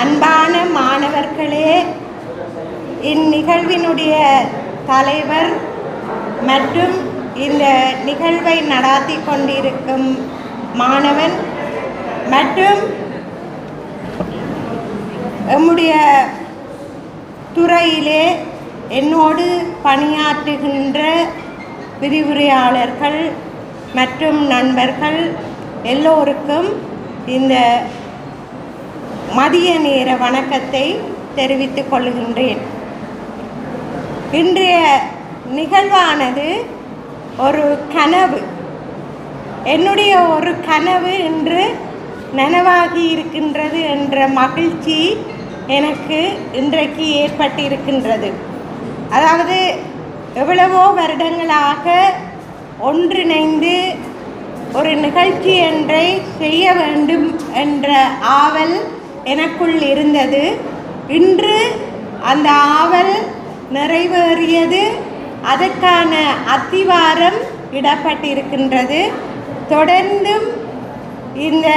அன்பான மாணவர்களே, இந்நிகழ்வினுடைய தலைவர் மற்றும் இந்த நிகழ்வை நடாத்தி கொண்டிருக்கும் மாணவன் மற்றும் நம்முடைய துறையிலே என்னோடு பணியாற்றுகின்ற விரிவுரையாளர்கள் மற்றும் நண்பர்கள் எல்லோருக்கும் இந்த மதிய நேர வணக்கத்தை தெரிவித்துக் கொள்கின்றேன். இன்றைய நிகழ்வானது ஒரு கனவு, என்னுடைய ஒரு கனவு இன்று நனவாகி இருக்கின்றது என்ற மகிழ்ச்சி எனக்கு இன்றைக்கு ஏற்பட்டிருக்கின்றது. அதாவது எவ்வளவோ வருடங்களாக ஒன்றிணைந்து ஒரு நிகழ்ச்சி ஒன்றை செய்ய வேண்டும் என்ற ஆவல் எனக்குள் இருந்தது. இன்று அந்த ஆவல் நிறைவேறியது. அதற்கான அத்திவாரம் இடப்பட்டிருக்கின்றது. தொடர்ந்தும் இந்த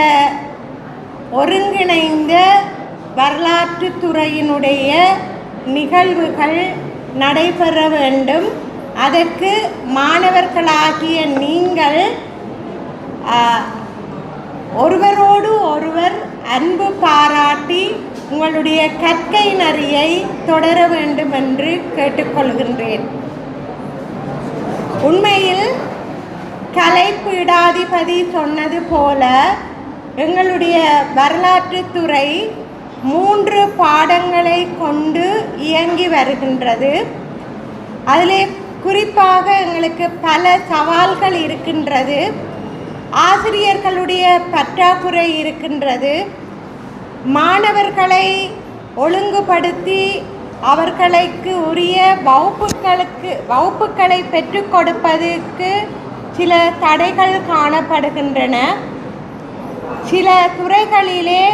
ஒருங்கிணைந்த வரலாற்று துறையினுடைய நிகழ்வுகள் நடைபெற வேண்டும். அதற்கு மாணவர்களாகிய நீங்கள் ஒருவரோடு ஒருவர் அன்பு பாராட்டி உங்களுடைய கற்கை நெறியை தொடர வேண்டும் என்று கேட்டுக்கொள்கின்றேன். உண்மையில் கலைப்பீடாதிபதி சொன்னது போல எங்களுடைய வரலாற்று துறை 3 பாடங்களை கொண்டு இயங்கி வருகின்றது. அதிலே குறிப்பாக எங்களுக்கு பல சவால்கள் இருக்கின்றது. ஆசிரியர்களுடைய பற்றாக்குறை இருக்கின்றது. மாணவர்களை ஒழுங்குபடுத்தி அவர்களுக்கு உரிய வகுப்புகளை பெற்றுக் கொடுப்பதற்கு சில தடைகள் காணப்படுகின்றன. சில துறைகளிலே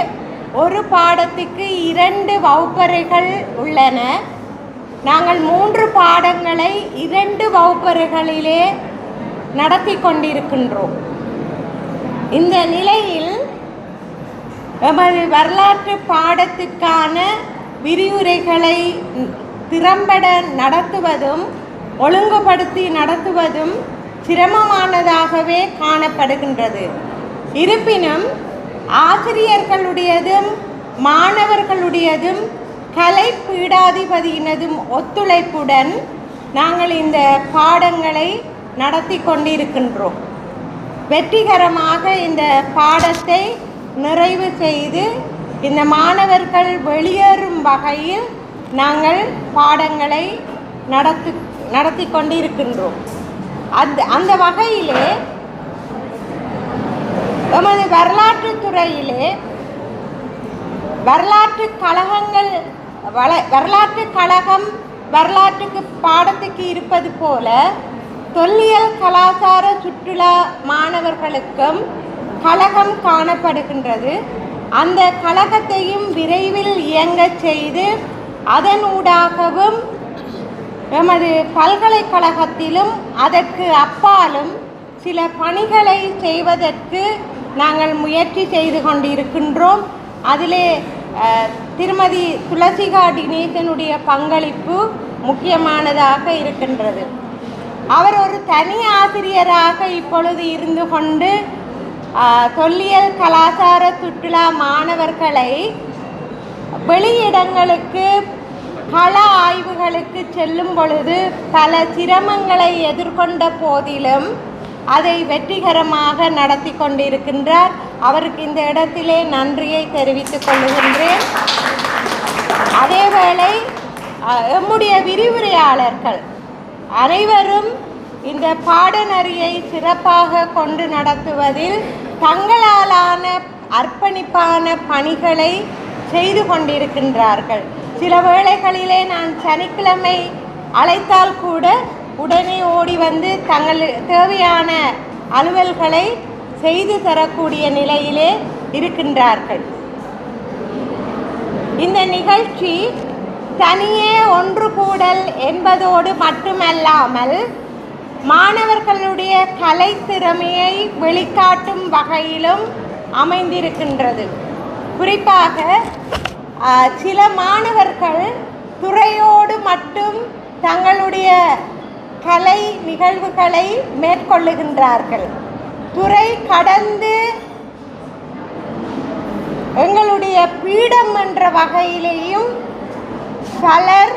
ஒரு பாடத்துக்கு 2 வகுப்பறைகள் உள்ளன. நாங்கள் 3 பாடங்களை 2 வகுப்பறைகளிலே நடத்தி கொண்டிருக்கின்றோம். இந்த நிலையில் எமது வரலாற்று பாடத்துக்கான விரிவுரைகளை திறம்பட நடத்துவதும் ஒழுங்குபடுத்தி நடத்துவதும் சிரமமானதாகவே காணப்படுகின்றது. இருப்பினும் ஆசிரியர்களுடையதும் மாணவர்களுடையதும் கலை பீடாதிபதியினதும் ஒத்துழைப்புடன் நாங்கள் இந்த பாடங்களை நடத்தி கொண்டிருக்கின்றோம். வெற்றிகரமாக இந்த பாடத்தை நிறைவு செய்து இந்த மாணவர்கள் வெளியேறும் வகையில் நாங்கள் பாடங்களை நடத்தி கொண்டிருக்கின்றோம். அந்த வகையிலே எமது வரலாற்று துறையிலே வரலாற்று கழகம் வரலாற்றுக்கு பாடத்துக்கு இருப்பது போல தொல்லியல் கலாச்சார சுற்றுலா மாணவர்களுக்கும் கழகம் காணப்படுகின்றது. அந்த கழகத்தையும் விரைவில் இயங்கச் செய்து அதனூடாகவும் எமது பல்கலைக்கழகத்திலும் அதற்கு அப்பாலும் சில பணிகளை செய்வதற்கு நாங்கள் முயற்சி செய்து கொண்டிருக்கின்றோம். அதிலே திருமதி துளசிகா டினேசனுடைய பங்களிப்பு முக்கியமானதாக இருக்கின்றது. அவர் ஒரு தனி ஆசிரியராக இப்பொழுது இருந்து கொண்டு தொல்லியல் கலாச்சார சுற்றுலா மாணவர்களை வெளியிடங்களுக்கு கள ஆய்வுகளுக்கு செல்லும் பொழுது பல சிரமங்களை எதிர்கொண்ட போதிலும் அதை வெற்றிகரமாக நடத்தி கொண்டிருக்கின்றார். அவருக்கு இந்த இடத்திலே நன்றியை தெரிவித்துக் கொள்கின்றேன். அதேவேளை எம்முடைய விரிவுரையாளர்கள் அனைவரும் இந்த பாடநெறியை சிறப்பாக கொண்டு நடத்துவதில் தங்களாலான அர்ப்பணிப்பான பணிகளை செய்து கொண்டிருக்கின்றார்கள். சில வேளைகளிலே நான் சனிக்கிழமை அழைத்தால் கூட உடனே ஓடி வந்து தங்கள் தேவையான அலுவல்களை செய்து தரக்கூடிய நிலையிலே இருக்கின்றார்கள். இந்த நிகழ்ச்சி தனியே ஒன்று கூடல் என்பதோடு மட்டுமல்லாமல் மாணவர்களுடைய கலை திறமையை வெளிக்காட்டும் வகையிலும் அமைந்திருக்கின்றது. குறிப்பாக சில மாணவர்கள் துறையோடு மட்டும் தங்களுடைய கலை நிகழ்வுகளை மேற்கொள்ளுகின்றார்கள். துறை கடந்து எங்களுடைய பீடம் என்ற வகையிலேயும் பலர்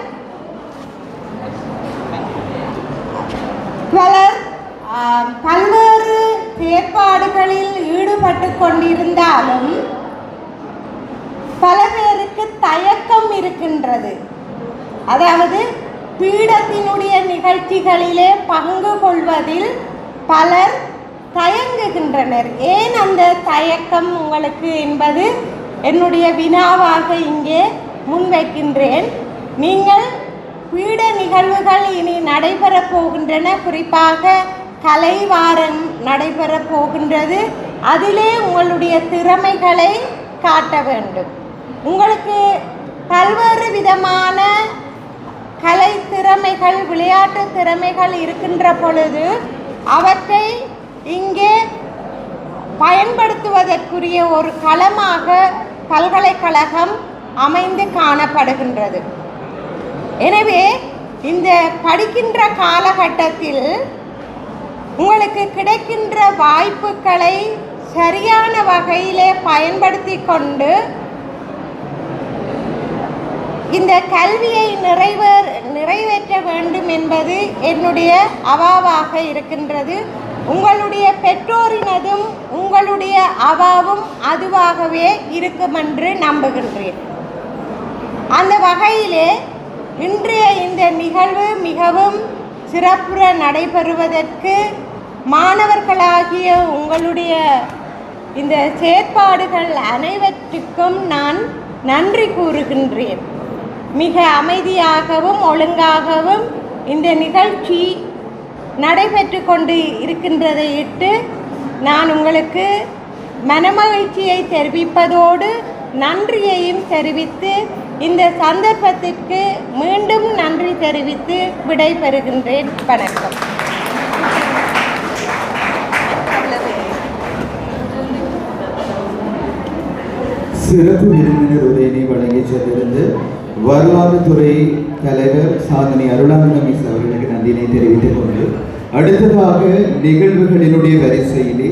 பல்வேறு செயற்பாடுகளில் ஈடுபட்டு கொண்டிருந்தாலும் பல பேருக்கு தயக்கம் இருக்கின்றது. அதாவது பீடத்தினுடைய நிகழ்ச்சிகளிலே பங்கு கொள்வதில் பலர் தயங்குகின்றனர். ஏன் அந்த தயக்கம் உங்களுக்கு என்பது என்னுடைய வினாவாக இங்கே முன்வைக்கின்றேன். நீங்கள் பீட நிகழ்வுகள் இனி நடைபெறப் போகின்றன. குறிப்பாக கலை வாரம் நடைபெறப் போகின்றது. அதிலே உங்களுடைய திறமைகளை காட்ட வேண்டும். உங்களுக்கு பல்வேறு விதமான கலை திறமைகள், விளையாட்டு திறமைகள் இருக்கின்ற பொழுது அவற்றை இங்கே பயன்படுத்துவதற்குரிய ஒரு களமாக பல்கலைக்கழகம் அமைந்து காணப்படுகின்றது. எனவே இந்த படிக்கின்ற காலகட்டத்தில் உங்களுக்கு கிடைக்கின்ற வாய்ப்புகளை சரியான வகையிலே பயன்படுத்தி கொண்டு இந்த கல்வியை நிறைவேற்ற வேண்டும் என்பது என்னுடைய அவாவாக இருக்கின்றது. உங்களுடைய பெற்றோரினதும் உங்களுடைய அவாவும் அதுவாகவே இருக்கும் என்று நம்புகின்றேன். அந்த வகையிலே இன்றைய இந்த நிகழ்வு மிகவும் சிறப்புற நடைபெறுவதற்கு மாணவர்களாகிய உங்களுடைய இந்த செயற்பாடுகள் அனைவற்றுக்கும் நான் நன்றி கூறுகின்றேன். மிக அமைதியாகவும் ஒழுங்காகவும் இந்த நிகழ்ச்சி நடைபெற்று கொண்டு இருக்கின்றதை இட்டு நான் உங்களுக்கு மனமகிழ்ச்சியை தெரிவிப்பதோடு நன்றியையும் தெரிவித்து இந்த சந்தர்ப்பத்திற்கு மீண்டும் நன்றி தெரிவித்து விடைபெறுகின்றேன். வணக்கம். சிறப்பு விருந்தினர் உரையினை வழங்கி சென்றிருந்து வரலாறு துறை தலைவர் சாதனை அருளானந்த மிஸ் அவர்களுக்கு நன்றினை தெரிவித்துக் கொண்டு அடுத்ததாக நிகழ்வுகளினுடைய வரிசையிலே